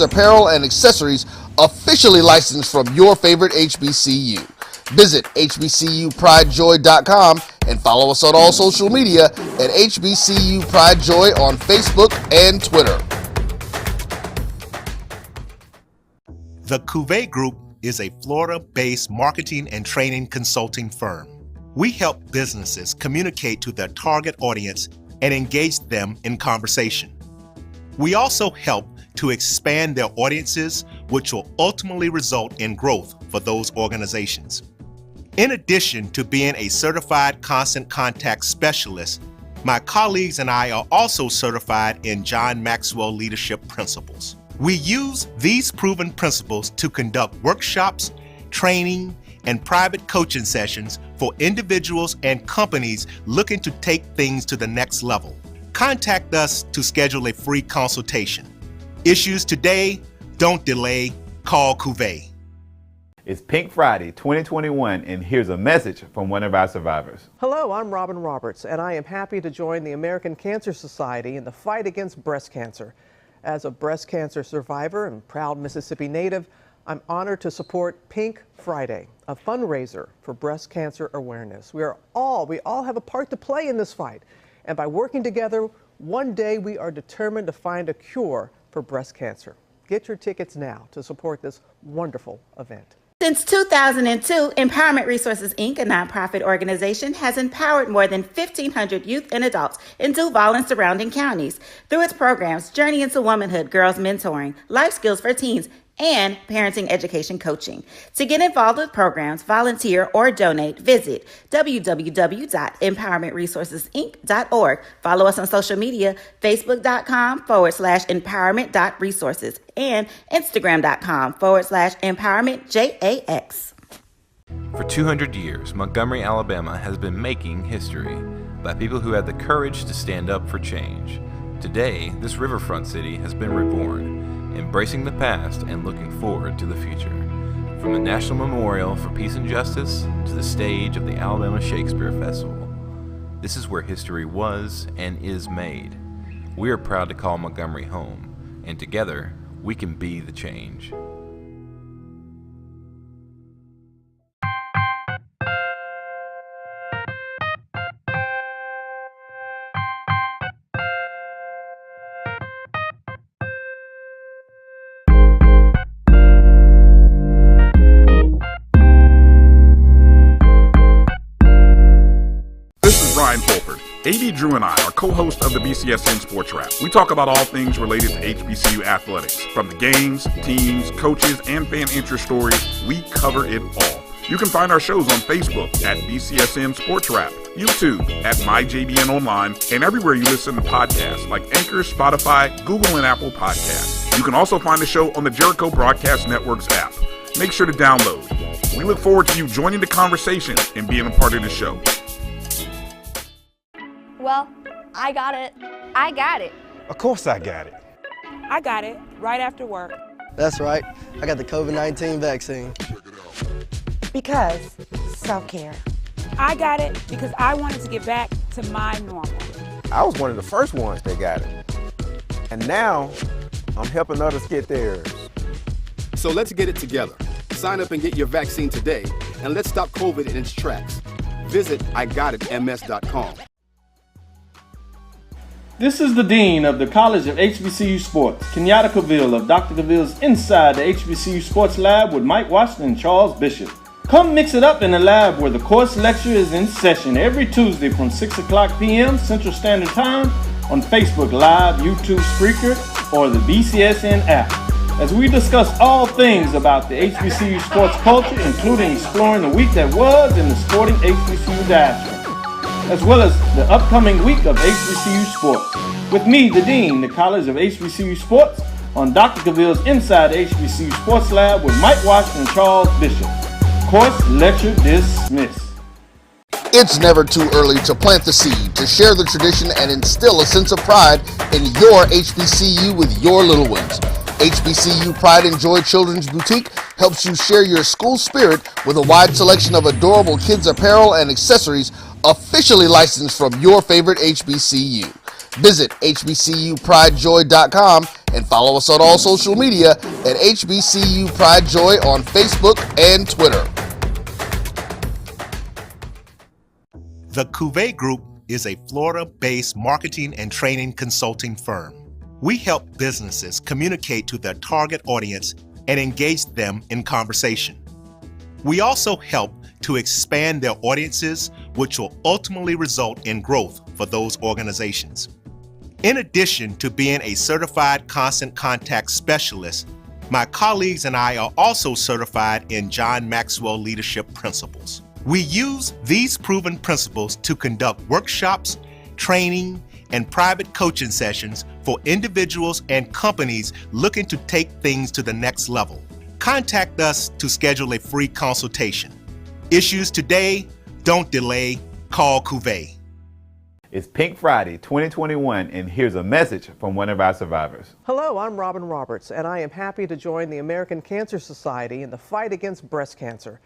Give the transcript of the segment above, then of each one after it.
apparel and accessories officially licensed from your favorite HBCU. Visit hbcupridejoy.com and follow us on all social media at HBCU Pride Joy on Facebook and Twitter. The Cuvée Group is a Florida-based marketing and training consulting firm. We help businesses communicate to their target audience and engage them in conversation. We also help to expand their audiences, which will ultimately result in growth for those organizations. In addition to being a certified constant contact specialist, my colleagues and I are also certified in John Maxwell Leadership Principles. We use these proven principles to conduct workshops, training, and private coaching sessions for individuals and companies looking to take things to the next level. Contact us to schedule a free consultation. Issues today, don't delay, call Cuvée. It's Pink Friday 2021, and here's a message from one of our survivors. Hello, I'm Robin Roberts, and I am happy to join the American Cancer Society in the fight against breast cancer. As a breast cancer survivor and proud Mississippi native, I'm honored to support Pink Friday, a fundraiser for breast cancer awareness. We all have a part to play in this fight, and by working together, one day we are determined to find a cure for breast cancer. Get your tickets now to support this wonderful event. Since 2002, Empowerment Resources, Inc., a nonprofit organization, has empowered more than 1,500 youth and adults in Duval and surrounding counties through its programs Journey into Womanhood, Girls Mentoring, Life Skills for Teens, and parenting education coaching. To get involved with programs, volunteer, or donate, visit www.empowermentresourcesinc.org. Follow us on social media, facebook.com/empowerment.resources and instagram.com/empowermentjax. For 200 years, Montgomery, Alabama has been making history by people who had the courage to stand up for change. Today, this riverfront city has been reborn, embracing the past and looking forward to the future. From the National Memorial for Peace and Justice to the stage of the Alabama Shakespeare Festival, this is where history was and is made. We are proud to call Montgomery home, and together we can be the change. Brian Fulford. AD Drew and I are co-hosts of the BCSN Sports Wrap. We talk about all things related to HBCU athletics. From the games, teams, coaches, and fan interest stories, we cover it all. You can find our shows on Facebook at BCSN Sports Wrap, YouTube at MyJBN Online, and everywhere you listen to podcasts like Anchor, Spotify, Google, and Apple Podcasts. You can also find the show on the Jericho Broadcast Network's app. Make sure to download. We look forward to you joining the conversation and being a part of the show. Well, I got it. I got it. Of course I got it. I got it right after work. That's right. I got the COVID-19 vaccine. Because self-care. I got it because I wanted to get back to my normal. I was one of the first ones that got it. And now, I'm helping others get theirs. So let's get it together. Sign up and get your vaccine today, and let's stop COVID in its tracks. Visit IGotItMS.com. This is the Dean of the College of HBCU Sports, Kenyatta Cavill of Dr. Cavill's Inside the HBCU Sports Lab with Mike Washington and Charles Bishop. Come mix it up in the lab where the course lecture is in session every Tuesday from 6 o'clock p.m. Central Standard Time on Facebook Live, YouTube Spreaker, or the BCSN app, as we discuss all things about the HBCU sports culture, including exploring the week that was in the sporting HBCU diaspora, as well as the upcoming week of HBCU sports. With me, the Dean, the College of HBCU Sports, on Dr. Cavill's Inside the HBCU Sports Lab with Mike Washington and Charles Bishop. Course lecture dismissed. It's never too early to plant the seed, to share the tradition, and instill a sense of pride in your HBCU with your little ones. HBCU Pride and Joy Children's Boutique helps you share your school spirit with a wide selection of adorable kids apparel and accessories officially licensed from your favorite HBCU. Visit hbcupridejoy.com and follow us on all social media at HBCU Pride Joy on Facebook and Twitter. The Cuvée Group is a Florida-based marketing and training consulting firm. We help businesses communicate to their target audience and engage them in conversation. We also help to expand their audiences, which will ultimately result in growth for those organizations. In addition to being a certified constant contact specialist, my colleagues and I are also certified in John Maxwell Leadership Principles. We use these proven principles to conduct workshops, training, and private coaching sessions for individuals and companies looking to take things to the next level. Contact us to schedule a free consultation. Issues today, don't delay, call Cuvée. It's Pink Friday 2021, and here's a message from one of our survivors. Hello, I'm Robin Roberts, and I am happy to join the American Cancer Society in the fight against breast cancer.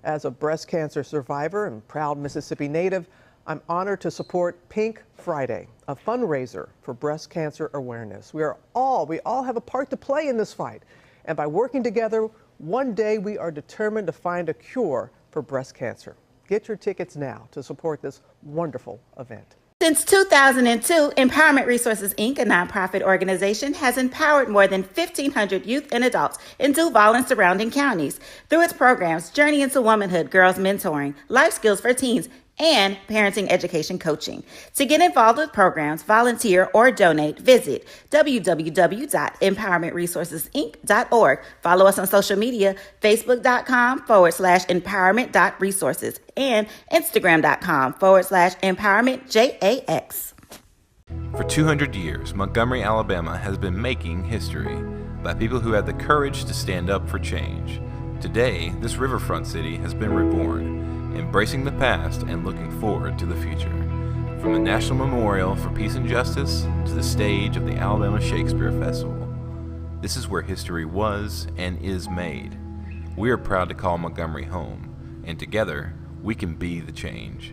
As a breast cancer survivor and proud Mississippi native, I'm honored to support Pink Friday, a fundraiser for breast cancer awareness. We all have a part to play in this fight. And by working together, one day we are determined to find a cure for breast cancer. Get your tickets now to support this wonderful event. Since 2002, Empowerment Resources, Inc., a nonprofit organization, has empowered more than 1,500 youth and adults in Duval and surrounding counties. Through its programs, Journey into Womanhood, Girls Mentoring, Life Skills for Teens, and Parenting Education Coaching. To get involved with programs, volunteer, or donate, visit www.empowermentresourcesinc.org. Follow us on social media, facebook.com/empowerment.resources and instagram.com/empowermentjax. For 200 years, Montgomery, Alabama has been making history by people who had the courage to stand up for change. Today, this riverfront city has been reborn, embracing the past and looking forward to the future. From the National Memorial for Peace and Justice to the stage of the Alabama Shakespeare Festival, this is where history was and is made. We are proud to call Montgomery home, and together we can be the change.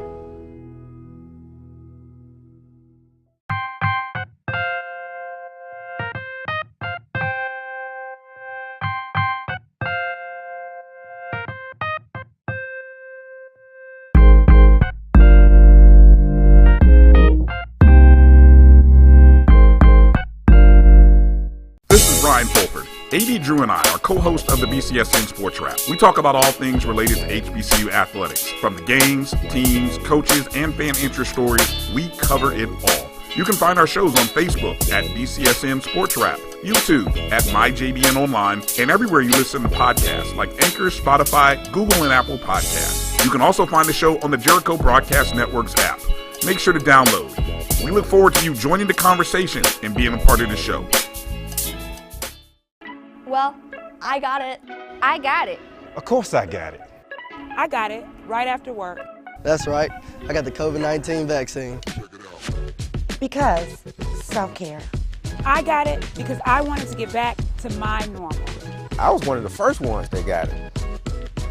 AD Drew and I are co-hosts of the BCSN Sports Wrap. We talk about all things related to HBCU athletics. From the games, teams, coaches, and fan interest stories, we cover it all. You can find our shows on Facebook at BCSN Sports Wrap, YouTube at MyJBN Online, and everywhere you listen to podcasts like Anchor, Spotify, Google, and Apple Podcasts. You can also find the show on the Jericho Broadcast Network's app. Make sure to download. We look forward to you joining the conversation and being a part of the show. Well, I got it. I got it. Of course I got it. I got it right after work. That's right. I got the COVID-19 vaccine. Because self-care. I got it because I wanted to get back to my normal. I was one of the first ones that got it.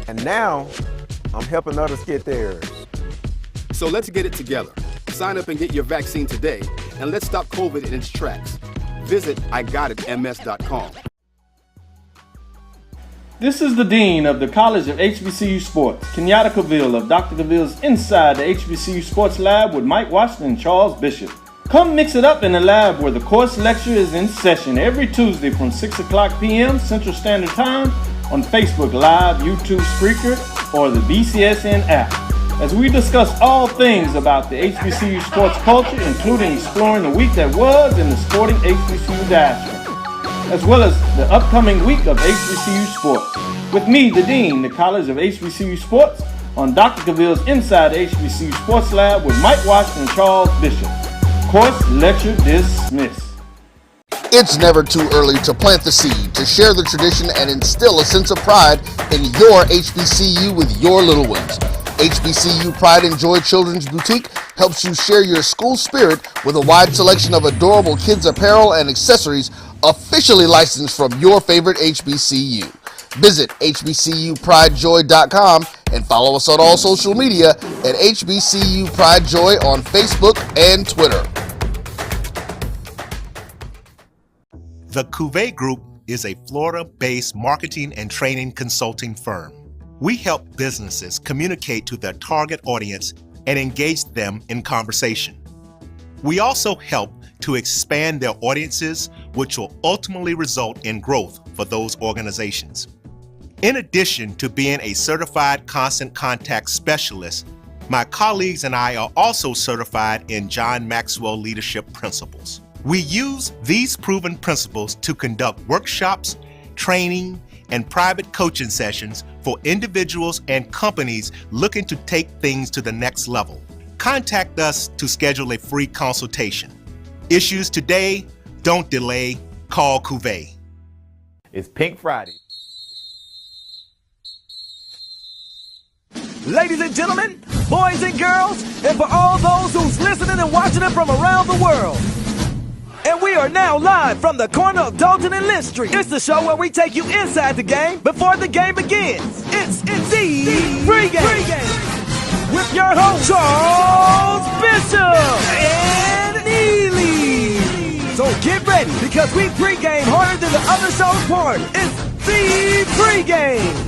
And now, I'm helping others get theirs. So let's get it together. Sign up and get your vaccine today, and let's stop COVID in its tracks. Visit IGotItMS.com. This is the Dean of the College of HBCU Sports, Kenyatta Cavill of Dr. Cavill's Inside the HBCU Sports Lab with Mike Washington and Charles Bishop. Come mix it up in the lab where the course lecture is in session every Tuesday from 6 o'clock p.m. Central Standard Time on Facebook Live, YouTube Spreaker, or the BCSN app, as we discuss all things about the HBCU sports culture, including exploring the week that was in the sporting HBCU diaspora, as well as the upcoming week of HBCU sports. With me, the Dean, the College of HBCU Sports, on Dr. Cavill's Inside the HBCU Sports Lab with Mike Washington and Charles Bishop. Course lecture dismissed. It's never too early to plant the seed, to share the tradition, and instill a sense of pride in your HBCU with your little ones. HBCU Pride and Joy Children's Boutique helps you share your school spirit with a wide selection of adorable kids apparel and accessories officially licensed from your favorite HBCU. Visit hbcupridejoy.com and follow us on all social media at HBCU Pride Joy on Facebook and Twitter. The Cuvée Group is a Florida-based marketing and training consulting firm. We help businesses communicate to their target audience and engage them in conversation. We also help to expand their audiences, which will ultimately result in growth for those organizations. In addition to being a certified constant contact specialist, my colleagues and I are also certified in John Maxwell Leadership Principles. We use these proven principles to conduct workshops, training, and private coaching sessions for individuals and companies looking to take things to the next level. Contact us to schedule a free consultation. Issues today, don't delay, call Cuvée. It's Pink Friday. Ladies and gentlemen, boys and girls, and for all those who's listening and watching it from around the world. And we are now live from the corner of Dalton and Lynch Street. It's the show where we take you inside the game before the game begins. It's the Pregame with your host, Charles Bishop and Neely. So get ready because we pregame harder than the other show's part. It's the Pregame.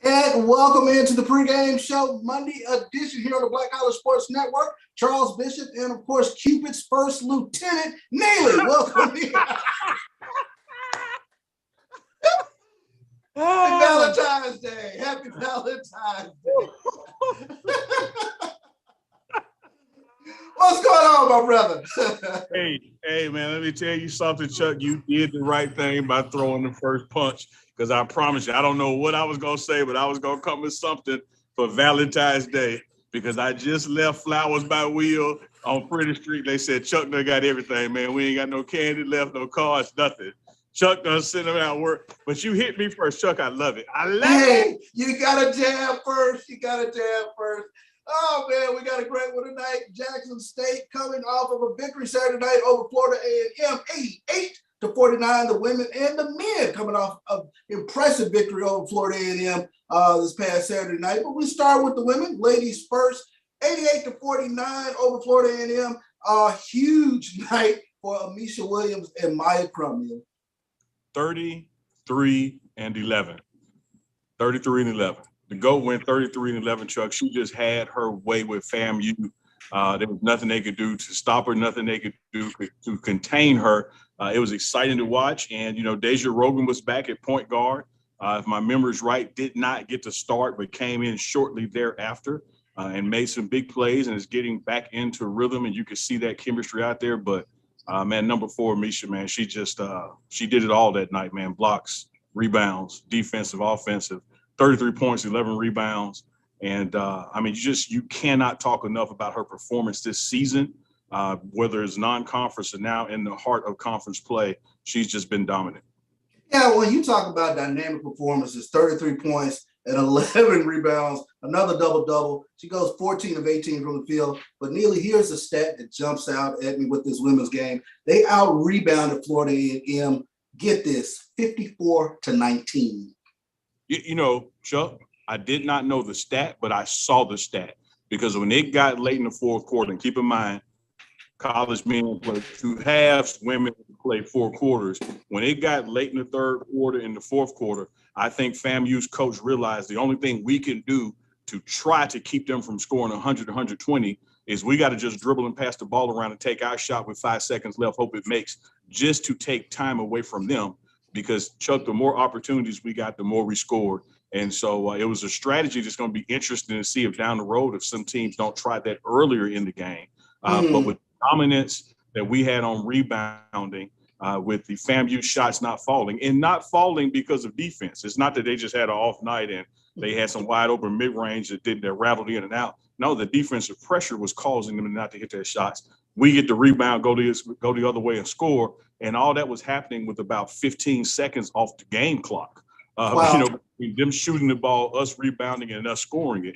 And welcome into the Pregame Show, Monday edition here on the Black College Sports Network. Charles Bishop and, of course, Cupid's first lieutenant, Neely. Welcome in. Happy Valentine's Day. Happy Valentine's Day. What's going on, my brother? Hey, man, let me tell you something, Chuck. You did the right thing by throwing the first punch. Because I promise you, I don't know what I was going to say, but I was going to come with something for Valentine's Day because I just left Flowers by Wheel on Pretty Street. They said, Chuck done got everything, man. We ain't got no candy left, no cards, nothing. Chuck done sent them out work. But you hit me first, Chuck. I love it. Hey, you got to jab first. Oh, man, we got a great one tonight. Jackson State coming off of a victory Saturday night over Florida A&M, 88-49, the women and the men coming off of impressive victory over Florida A&M this past Saturday night. But we start with the women, ladies first, 88-49 over Florida A&M. A huge night for Amisha Williams and Maya Crummill. 33-11. 33-11. The GOAT went 33-11, Chuck. She just had her way with FAMU. There was nothing they could do to stop her, nothing they could do to contain her. It was exciting to watch. And, Deja Rogan was back at point guard. If my memory's right, did not get to start, but came in shortly thereafter and made some big plays and is getting back into rhythm. And you can see that chemistry out there. But, man, number 4, Misha, man, she just she did it all that night, man. Blocks, rebounds, defensive, offensive, 33 points, 11 rebounds. And, you cannot talk enough about her performance this season. Whether it's non-conference or now in the heart of conference play, she's just been dominant. Yeah, when you talk about dynamic performances, 33 points and 11 rebounds, another double-double. She goes 14 of 18 from the field. But, Neely, here's a stat that jumps out at me with this women's game. They out-rebounded Florida A&M, get this, 54-19. Chuck, I did not know the stat, but I saw the stat. Because when it got late in the fourth quarter, and keep in mind, college men play 2 halves, women play 4 quarters. When it got late in the third quarter, in the fourth quarter, I think FAMU's coach realized the only thing we can do to try to keep them from scoring 100, 120 is we got to just dribble and pass the ball around and take our shot with 5 seconds left, hope it makes, just to take time away from them. Because, Chuck, the more opportunities we got, the more we scored. And so it was a strategy that's going to be interesting to see if down the road, if some teams don't try that earlier in the game. But with dominance that we had on rebounding, with the FAMU shots not falling, and not falling because of defense. It's not that they just had an off night and they had some wide open mid-range that rattled in and out. No, the defensive pressure was causing them not to hit their shots. We get the rebound, go the other way and score. And all that was happening with about 15 seconds off the game clock. Wow. Them shooting the ball, us rebounding, and us scoring it.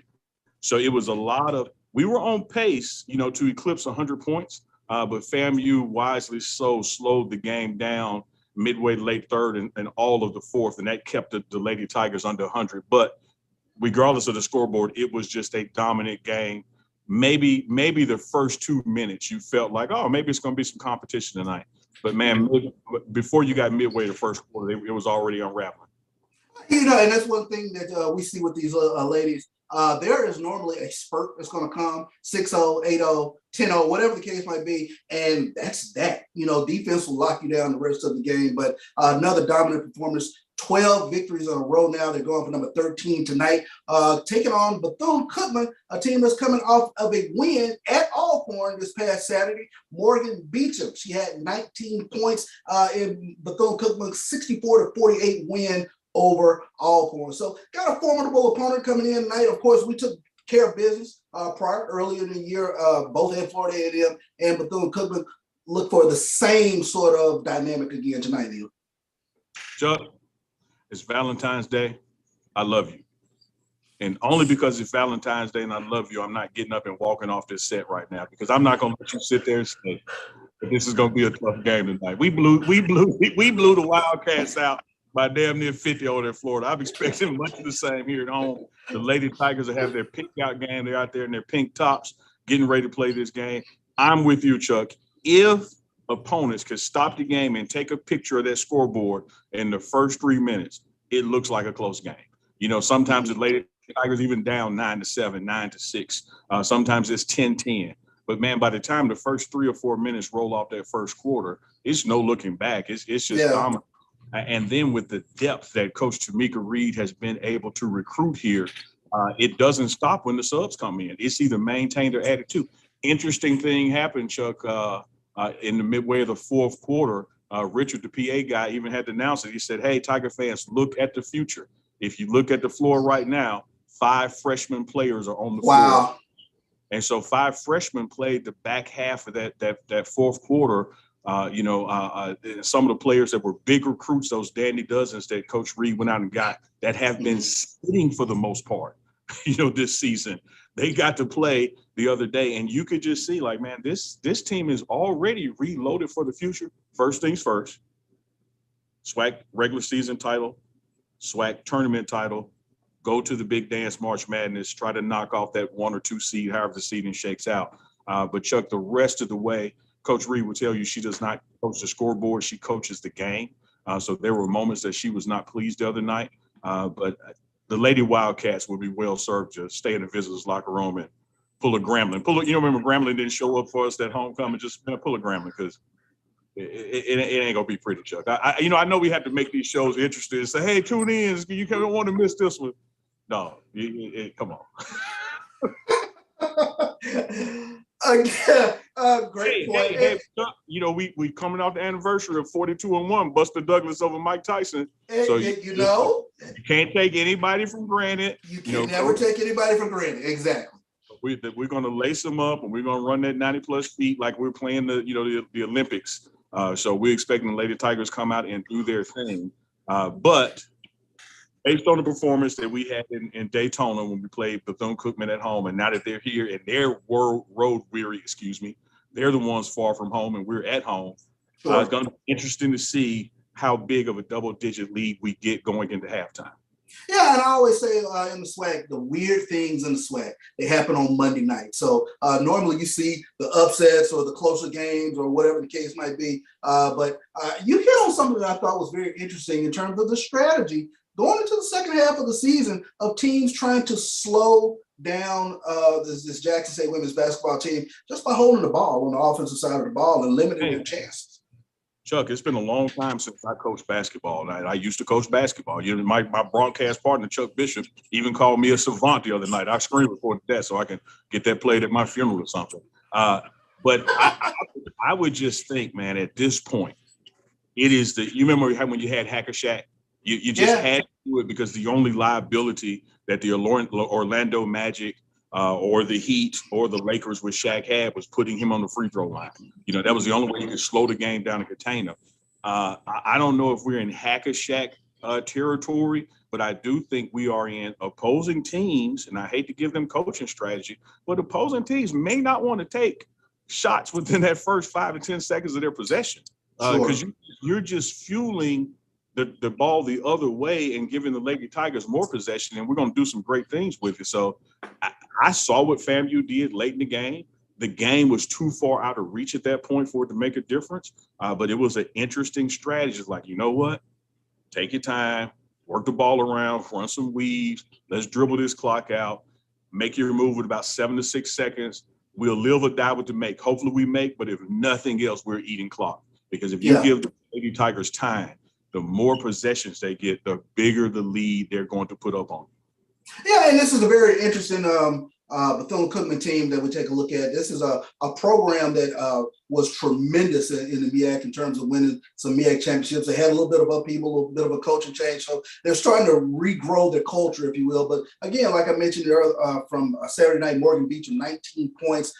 So it was a lot of, we were on pace, to eclipse 100 points, but FAMU wisely so slowed the game down midway late third and all of the fourth, and that kept the Lady Tigers under 100. But regardless of the scoreboard, it was just a dominant game. Maybe the first 2 minutes you felt like, oh, maybe it's going to be some competition tonight. But man, before you got midway the first quarter, it was already unraveling. And that's one thing that we see with these ladies. There is normally a spurt that's going to come, 6-0, 8-0, 10-0, whatever the case might be, and that's that. Defense will lock you down the rest of the game, but another dominant performance, 12 victories in a row now. They're going for number 13 tonight, taking on Bethune-Cookman, a team that's coming off of a win at Alcorn this past Saturday. Morgan Beecham, she had 19 points in Bethune-Cookman's 64-48 win over Alcorn. So got a formidable opponent coming in tonight. Of course, we took care of business earlier in the year, both at Florida A&M and Bethune-Cookman. Look for the same sort of dynamic again tonight, Neil. Chuck, it's Valentine's Day. I love you. And only because it's Valentine's Day and I love you, I'm not getting up and walking off this set right now, because I'm not going to let you sit there and say that this is going to be a tough game tonight. We blew the Wildcats out by damn near 50 over there in Florida. I'm expecting much of the same here at home. The Lady Tigers will have their pink out game. They're out there in their pink tops, getting ready to play this game. I'm with you, Chuck. If opponents could stop the game and take a picture of that scoreboard in the first 3 minutes, it looks like a close game. Sometimes the Lady Tigers even down 9-7, 9-6. Sometimes it's 10-10. But man, by the time the first 3 or 4 minutes roll off that first quarter, it's no looking back. It's just dominant. And then with the depth that Coach Tamika Reed has been able to recruit here, it doesn't stop when the subs come in. It's either maintained or added to. Interesting thing happened, Chuck, in the midway of the fourth quarter. Richard, the PA guy, even had to announce it. He said, hey, Tiger fans, look at the future. If you look at the floor right now, 5 freshman players are on the floor. And so 5 freshmen played the back half of that fourth quarter. Some of the players that were big recruits, those dandy dozens that Coach Reed went out and got, that have been sitting for the most part, this season. They got to play the other day, and you could just see, like, man, this team is already reloaded for the future. First things first, SWAC regular season title, SWAC tournament title, go to the big dance March Madness, try to knock off that 1 or 2 seed, however the seeding shakes out. But Chuck, the rest of the way, Coach Reed will tell you she does not coach the scoreboard. She coaches the game. So there were moments that she was not pleased the other night. But the Lady Wildcats would be well served to stay in the visitors' locker room and pull a Gremlin. Remember Gremlin didn't show up for us at homecoming, just pull a Gremlin, because it ain't going to be pretty, Chuck. I know we have to make these shows interesting and say, hey, tune in. You don't want to miss this one. No, come on. Great point. Hey, we coming off the anniversary of 42-1, Buster Douglas over Mike Tyson. So you can't take anybody for granted. You can never take anybody for granted. Exactly. We're going to lace them up, and we're going to run that 90+ feet like we're playing the Olympics. So we're expecting the Lady Tigers come out and do their thing. But based on the performance that we had in Daytona when we played Bethune-Cookman at home, and now that they're here and they're road weary, they're the ones far from home and we're at home. It's going to be interesting to see how big of a double-digit lead we get going into halftime. Yeah, and I always say in the SWAC, the weird things in the SWAC, they happen on Monday night. So normally you see the upsets or the closer games or whatever the case might be. But you hit on something that I thought was very interesting in terms of the strategy going into the second half of the season of teams trying to slow down this Jackson State women's basketball team just by holding the ball on the offensive side of the ball and limiting their chances. Chuck, it's been a long time since I coached basketball. I used to coach basketball. My broadcast partner, Chuck Bishop, even called me a savant the other night. I screen recorded that so I can get that played at my funeral or something. But I would just think, man, at this point, it is you remember when you had Hacker Shack? You just had to do it because the only liability that the Orlando Magic, or the Heat or the Lakers with Shaq had was putting him on the free throw line. You know, that was the only way you could slow the game down and contain him. I don't know if we're in hack-a-Shaq territory, but I do think we are in opposing teams, and I hate to give them coaching strategy, but opposing teams may not want to take shots within that first 5 to 10 seconds of their possession, because you're just fueling the ball the other way and giving the Lady Tigers more possession, and we're going to do some great things with it. So I saw what FAMU did late in the game. The game was too far out of reach at that point for it to make a difference, but it was an interesting strategy. It's like, you know what? Take your time, work the ball around, run some weaves. Let's dribble this clock out. Make your move with about 7 to 6 seconds. We'll live or die with the make. Hopefully we make, but if nothing else, we're eating clock. Because if you give the Lady Tigers time, the more possessions they get, the bigger the lead they're going to put up on. Yeah, and this is a very interesting Bethune-Cookman team that we take a look at. This is a program that was tremendous in the MEAC in terms of winning some MEAC championships. They had a little bit of upheaval, a little bit of a coaching change. So they're starting to regrow their culture, if you will. But again, like I mentioned earlier, from Saturday night, Morgan Beecham, 19 points.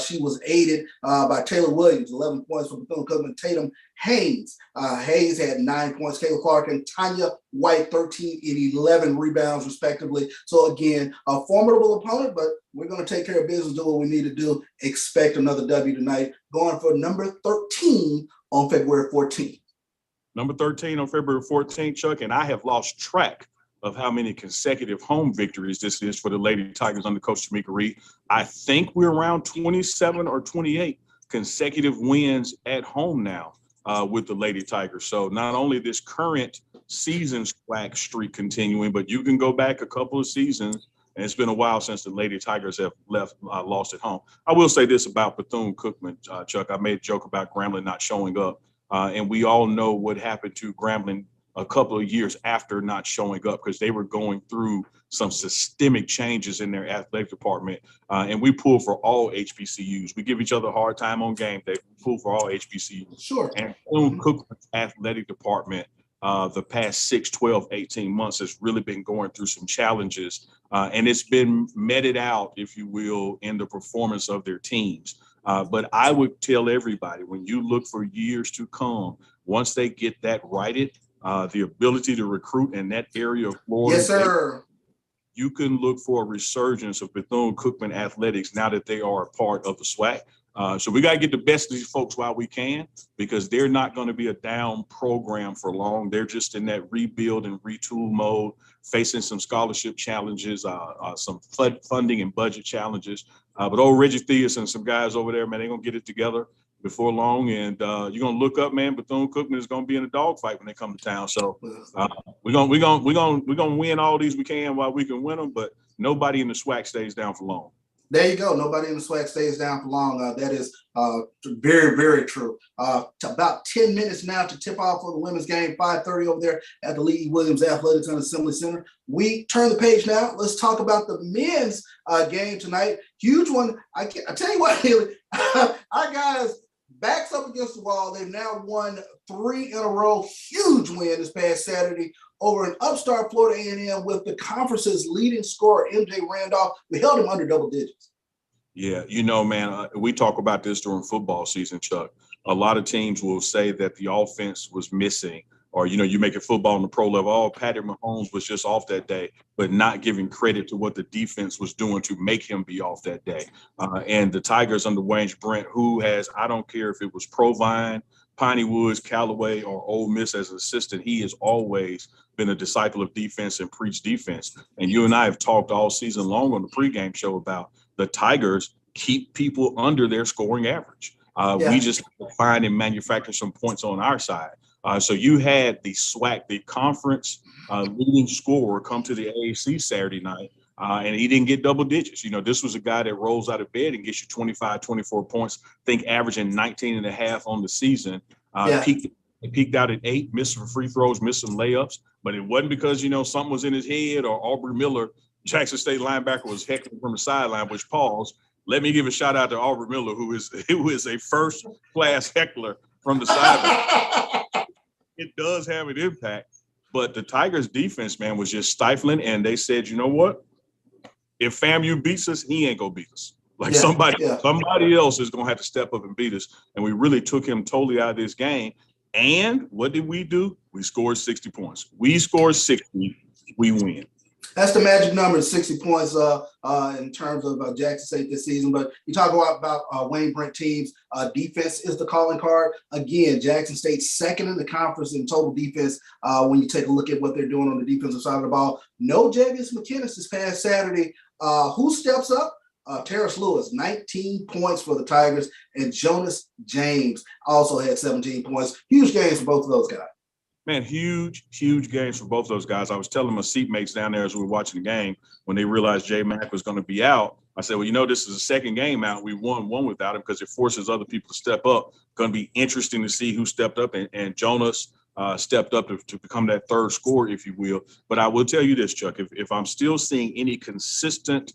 She was aided by Taylor Williams, 11 points for Bethune-Cookman. Tatum Haynes had 9 points. Kayla Clark and Tanya White, 13 and 11 rebounds, respectively. So again, a formidable opponent, but we're going to take care of business, do what we need to do. Expect another W tonight. Going for number 13 on February 14th. Number 13 on February 14th, Chuck, and I have lost track of how many consecutive home victories this is for the Lady Tigers under Coach Tamika Reed. I think we're around 27 or 28 consecutive wins at home now with the Lady Tigers. So not only this current season's SWAC streak continuing, but you can go back a couple of seasons, and it's been a while since the Lady Tigers have lost at home. I will say this about Bethune-Cookman, Chuck. I made a joke about Grambling not showing up, and we all know what happened to Grambling a couple of years after not showing up, because they were going through some systemic changes in their athletic department, and we pull for all HBCUs. We give each other a hard time on game day. We pull for all HBCUs. Sure. And Bethune-Cookman's athletic department the past 6, 12, 18 months has really been going through some challenges, and it's been meted out, if you will, in the performance of their teams. But I would tell everybody, when you look for years to come, once they get that righted, the ability to recruit in that area of Florida, yes, sir, you can look for a resurgence of Bethune-Cookman athletics now that they are a part of the SWAC. So we got to get the best of these folks while we can, because they're not going to be a down program for long. They're just in that rebuild and retool mode, facing some scholarship challenges, some funding and budget challenges. But old Reggie Theus and some guys over there, man, they're going to get it together before long. And you're going to look up, man, Bethune-Cookman is going to be in a dogfight when they come to town. So we're going to win all these we can while we can win them, but nobody in the SWAC stays down for long. There you go. Nobody in the SWAC stays down for long. That is very, very true. About 10 minutes now to tip off for the women's game, 5:30 over there at the Lee E. Williams Athletics and Assembly Center. We turn the page now. Let's talk about the men's game tonight. Huge one. I tell you what, Haley, our guys backs up against the wall. They've now won 3 in a row. Huge win this past Saturday over an upstart Florida A&M with the conference's leading scorer, MJ Randolph. We held him under double digits. Yeah, you know, man, we talk about this during football season, Chuck. A lot of teams will say that the offense was missing, or, you know, you make it football on the pro level. Oh, Patrick Mahomes was just off that day, but not giving credit to what the defense was doing to make him be off that day. And the Tigers under Wayne Brent, who has, I don't care if it was Provine, Piney Woods, Callaway, or Ole Miss as an assistant, he has always been a disciple of defense and preached defense. And you and I have talked all season long on the pregame show about the Tigers keep people under their scoring average. We just find and manufacture some points on our side. So you had the SWAC, the conference leading scorer, come to the AAC Saturday night, and he didn't get double digits. You know, this was a guy that rolls out of bed and gets you 25, 24 points, I think averaging 19 and a half on the season. Peaked out at 8, missed some free throws, missed some layups, but it wasn't because, you know, something was in his head or Aubrey Miller, Jackson State linebacker, was heckling from the sideline, which pause. Let me give a shout out to Aubrey Miller, who is a first-class heckler from the sideline. It does have an impact, but the Tigers defense, man, was just stifling, and they said, you know what? if FAMU beats us, he ain't gonna beat us. Like somebody else is gonna have to step up and beat us. And we really took him totally out of this game. And what did we do? We scored 60 points. We scored 60, we win. That's the magic number, 60 points in terms of Jackson State this season. But you talk about Wayne Brent teams. Defense is the calling card. Again, Jackson State second in the conference in total defense when you take a look at what they're doing on the defensive side of the ball. No Javius McKinnis this past Saturday. Who steps up? Terrence Lewis, 19 points for the Tigers, and Jonas James also had 17 points. Huge games for both of those guys. Man, huge games for both those guys. I was telling my seatmates down there as we were watching the game when they realized J Mac was going to be out. I said, well, this is the second game out. We won one without him because it forces other people to step up. Going to be interesting to see who stepped up, and Jonas stepped up to become that third scorer, if you will. But I will tell you this, Chuck, if I'm still seeing any consistent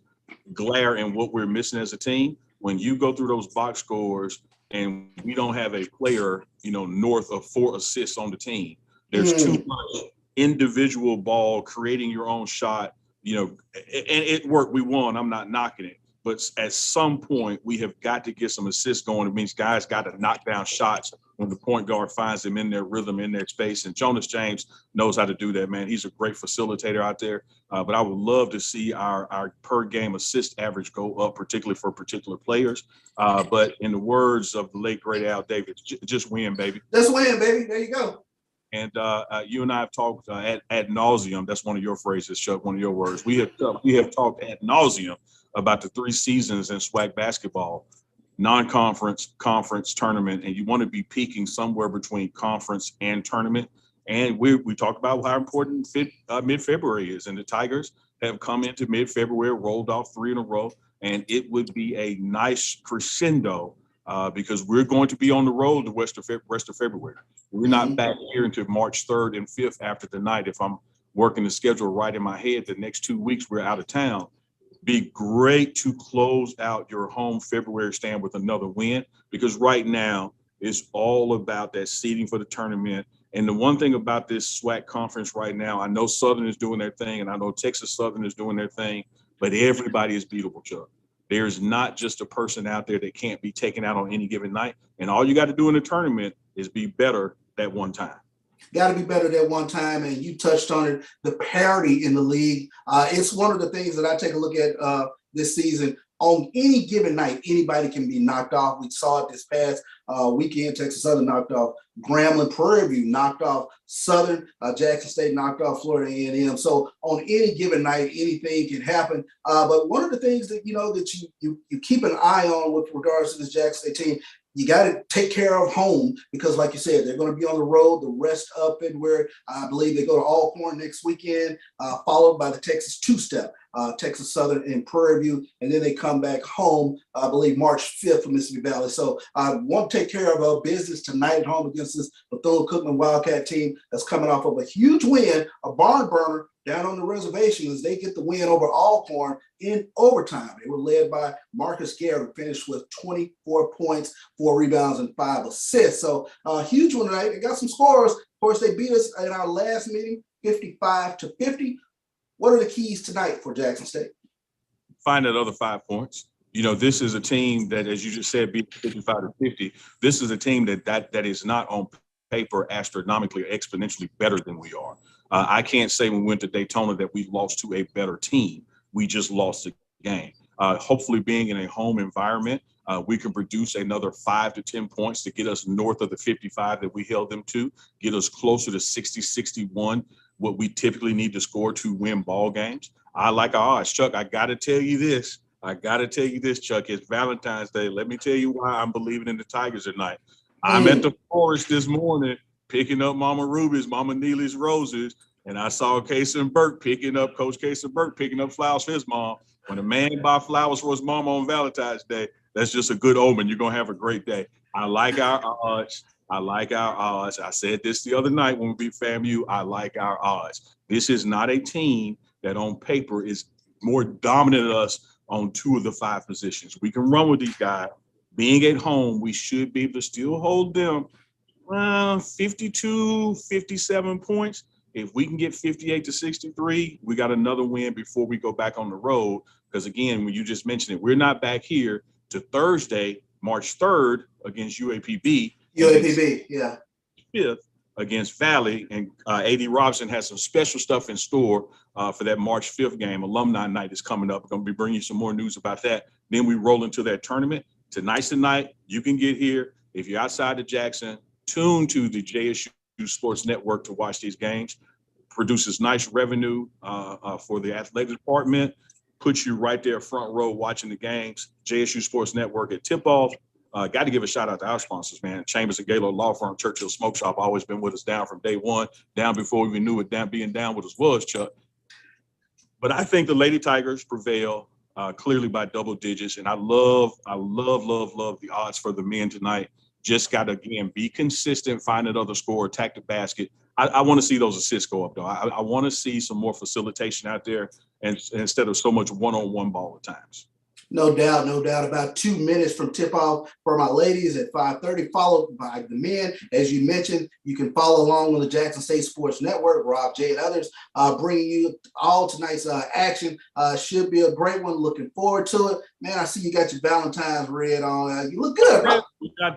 glare in what we're missing as a team, when you go through those box scores and we don't have a player, north of 4 assists on the team, there's too much individual ball, creating your own shot, and it worked. We won. I'm not knocking it. But at some point, we have got to get some assists going. It means guys got to knock down shots when the point guard finds them in their rhythm, in their space. And Jonas James knows how to do that, man. He's a great facilitator out there. But I would love to see our per-game assist average go up, particularly for particular players. But in the words of the late, great Al Davis, just win, baby. Just win, baby. There you go. And you and I have talked ad nauseum. That's one of your phrases, Chuck, one of your words. We have talked ad nauseum about the 3 seasons in SWAC basketball, non-conference, conference, tournament, and you want to be peaking somewhere between conference and tournament. And we talked about how important mid-February is, and the Tigers have come into mid-February, rolled off 3 in a row, and it would be a nice crescendo because we're going to be on the road the rest of February. We're not back here until March 3rd and 5th after tonight. If I'm working the schedule right in my head, the next 2 weeks we're out of town. Be great to close out your home February stand with another win, because right now it's all about that seeding for the tournament. And the one thing about this SWAC conference right now, I know Southern is doing their thing, and I know Texas Southern is doing their thing, but everybody is beatable, Chuck. There's not just a person out there that can't be taken out on any given night. And all you got to do in the tournament is be better that one time. Got to be better that one time, and you touched on it, the parity in the league. It's one of the things that I take a look at this season. On any given night, anybody can be knocked off. We saw it this past weekend. Texas Southern knocked off Grambling. Prairie View knocked off Southern. Jackson State knocked off Florida A&M. So on any given night, anything can happen. But one of the things that that you keep an eye on with regards to this Jackson State team, you got to take care of home, because like you said, they're going to be on the road the rest of February. I believe they go to Alcorn next weekend, followed by the Texas two-step, Texas Southern and Prairie View, and then they come back home, I believe March 5th for Mississippi Valley. So I want to take care of our business tonight at home against this Bethune-Cookman Wildcat team that's coming off of a huge win, a barn burner down on the reservation, as they get the win over Alcorn in overtime. They were led by Marcus Garrett, who finished with 24 points, 4 rebounds, and 5 assists. So huge one tonight. They got some scores. Of course, they beat us in our last meeting, 55-50. What are the keys tonight for Jackson State? Find that other 5 points. This is a team that, as you just said, beat 55-50. This is a team that is not on paper astronomically or exponentially better than we are. I can't say when we went to Daytona that we lost to a better team. We just lost the game. Hopefully, being in a home environment, we can produce another 5 to 10 points to get us north of the 55 that we held them to, get us closer to 60, 61, what we typically need to score to win ball games. I like our odds. Chuck, I got to tell you this, Chuck. It's Valentine's Day. Let me tell you why I'm believing in the Tigers tonight. I'm at the forest this morning picking up Mama Ruby's, Mama Neely's roses, and I saw Coach Casey Burke picking up flowers for his mom. When a man buy flowers for his mom on Valentine's Day, that's just a good omen. You're going to have a great day. I like our odds. I said this the other night when we beat FAMU. I like our odds. This is not a team that on paper is more dominant than us on 2 of the 5 positions. We can run with these guys. Being at home, we should be able to still hold them around 52, 57 points. If we can get 58-63, we got another win before we go back on the road. Because again, when you just mentioned it, we're not back here to Thursday, March 3rd against UAPB. UAPB, yeah. 5th against Valley, and A.D. Robinson has some special stuff in store for that March 5th game. Alumni Night is coming up. We're going to be bringing you some more news about that. Then we roll into that tournament. Tonight's the night. You can get here. If you're outside of Jackson, tune to the JSU Sports Network to watch these games. Produces nice revenue for the athletic department. Puts you right there front row watching the games. JSU Sports Network at tip-off. Got to give a shout out to our sponsors, man. Chambers and Gaylord Law Firm, Churchill Smoke Shop, always been with us down from day one, down before we even knew what being down with us was, Chuck. But I think the Lady Tigers prevail clearly by double digits, and I love the odds for the men tonight. Just got to, again, be consistent, find another score, attack the basket. I want to see those assists go up, though. I want to see some more facilitation out there, and instead of so much one-on-one ball at times. No doubt, no doubt. About 2 minutes from tip-off for my ladies at 5:30, followed by the men. As you mentioned, you can follow along on the Jackson State Sports Network. Rob J and others bringing you all tonight's action. Should be a great one. Looking forward to it. Man, I see you got your Valentine's red on. You look good, bro.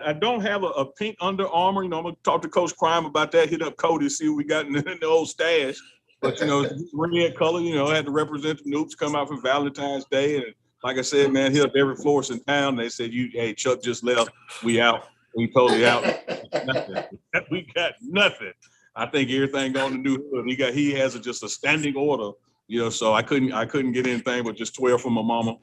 I don't have a pink Under Armour. You know, I'm going to talk to Coach Crime about that. Hit up Cody, see what we got in the old stash. But, you know, red color, you know, had to represent the Noops, come out for Valentine's Day. And like I said, man, hit up every florist in town. They said, hey, Chuck just left. We out. We totally out. We got nothing. I think everything on the new hood. He has just a standing order, you know, so I couldn't get anything but just 12 from my mama.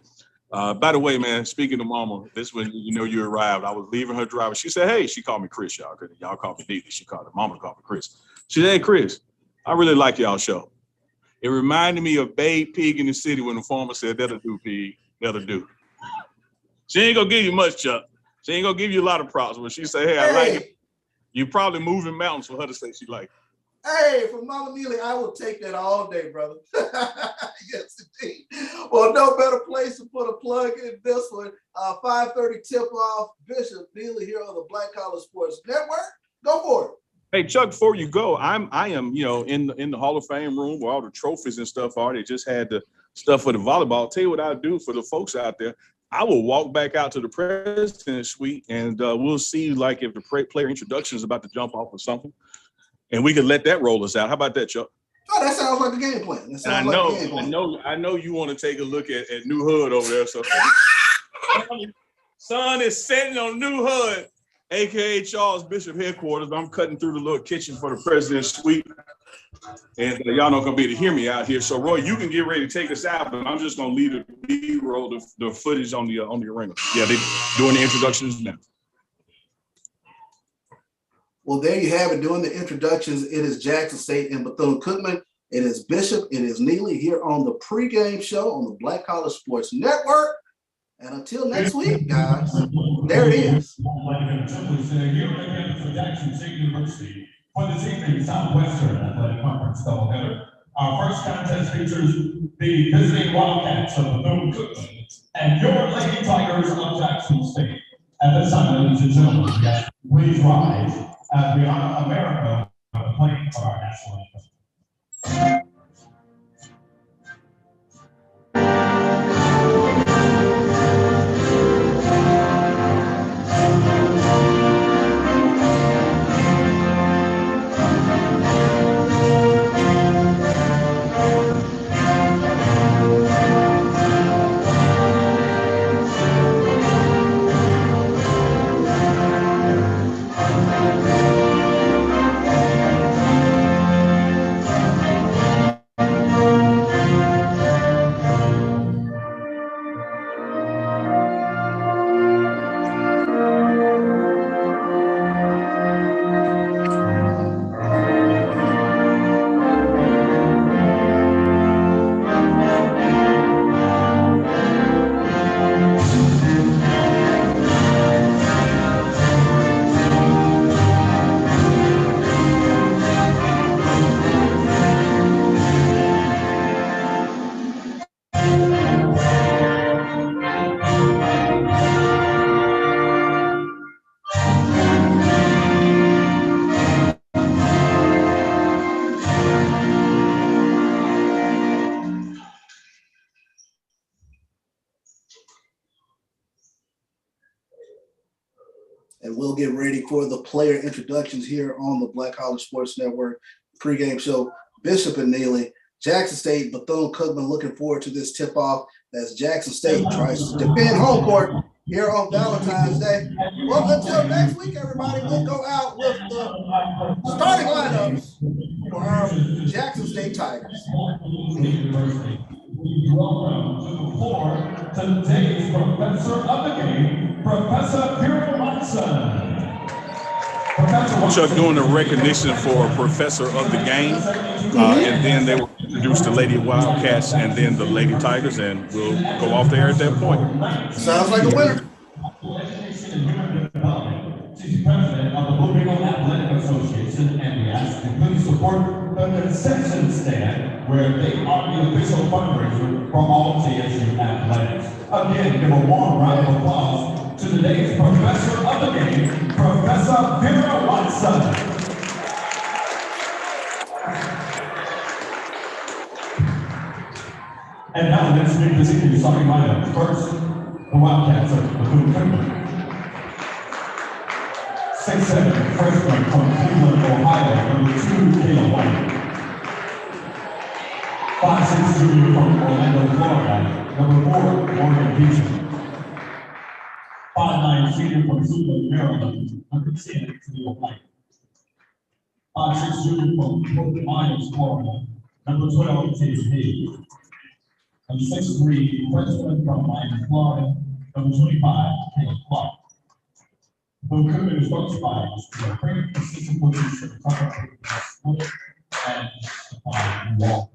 By the way, man, speaking of mama, this when you arrived. I was leaving her driveway. She said, hey, she called me Chris, y'all. Y'all called me Neely. She called her mama, called me Chris. She said, hey, Chris, I really like y'all show. It reminded me of Babe Pig in the City when the farmer said, that'll do, pig. That'll do. She ain't gonna give you much, Chuck. She ain't gonna give you a lot of props. When she say, hey, I like it, you probably moving mountains for her to say she like it. Hey, from Mama Neely, I will take that all day, brother. Yes, indeed. Well, no better place to put a plug in this one. 5:30 tip-off, Bishop Neely here on the Black Collar Sports Network. Go for it. Hey, Chuck, before you go, I am, you know, in the Hall of Fame room where all the trophies and stuff are. They just had the stuff for the volleyball. I'll tell you what I'll do for the folks out there. I will walk back out to the President's Suite, and we'll see, like, if the player introduction is about to jump off or something, and we can let that roll us out. How about that, Chuck? Oh, that sounds like a game plan. I know you want to take a look at New Hood over there. So, son is sitting on New Hood, aka Charles Bishop headquarters. I'm cutting through the little kitchen for the President's Suite. And y'all not gonna be able to hear me out here. So Roy, you can get ready to take us out, but I'm just gonna leave the B-roll, the footage on the arena. Yeah, they doing the introductions now. Well, there you have it. Doing the introductions. It is Jackson State and Bethune-Cookman. It is Bishop. It is Neely here on the Pregame Show on the Black Collar Sports Network. And until next week, guys, there it is. Jackson State University. For this evening's Southwestern Athletic Conference doubleheader, our first contest features the visiting Wildcats of Bethune-Cookman and your Lady Tigers of Jackson State. At this time, ladies and gentlemen, please rise as we honor America with the playing of our national anthem. and we'll get ready for the player introductions here on the Black College Sports Network pregame show. Bishop and Neely, Jackson State, Bethune-Cookman, looking forward to this tip-off as Jackson State tries to defend home court here on Valentine's Day. Well, until next week, everybody, we'll go out with the starting lineups for our Jackson State Tigers. Welcome to the floor, today's professor of the game, Professor Vera Watson. Chuck doing the recognition for Professor of the Game, and then they will introduce the Lady Wildcats and then the Lady Tigers, and we'll go off there at that point. Sounds like a winner. She's president of the Louisville Athletic Association, and we ask you please support the concession stand, where they are the official fundraiser for all TSU athletics. Again, give a warm round of applause to today's professor of the game, Professor Vera Watson. And now let's meet this evening's starting lineup. First, the Wildcats of Bethune-Cookman. 6'7", freshman from Cleveland, Ohio, number 2, Caleb White. 5'6", junior from Orlando, Florida, number 4, Morgan Beecham. 5'9", senior from Zuba, Maryland, number 10, Caleb White. 5'6", junior from Fort Myers, Florida, number 12, Chase Hayes. And 6'3", freshman from Miami, Florida, number 25, Caleb Clark. Bethune is coached by the great assistant coaches and Wall.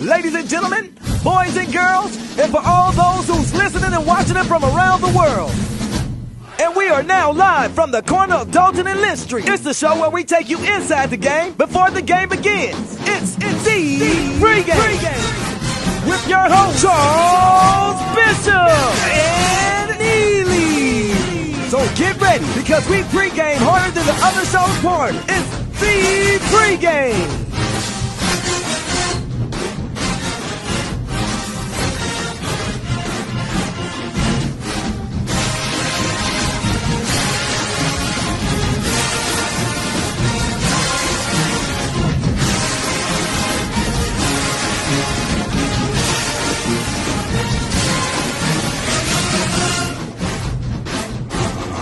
Ladies and gentlemen, boys and girls, and for all those who's listening and watching it from around the world. And we are now live from the corner of Dalton and Lynch Street. It's the show where we take you inside the game before the game begins. It's the Pregame with your host, Charles Bishop and Neely. So get ready, because we pregame harder than the other show's part. It's the Pregame.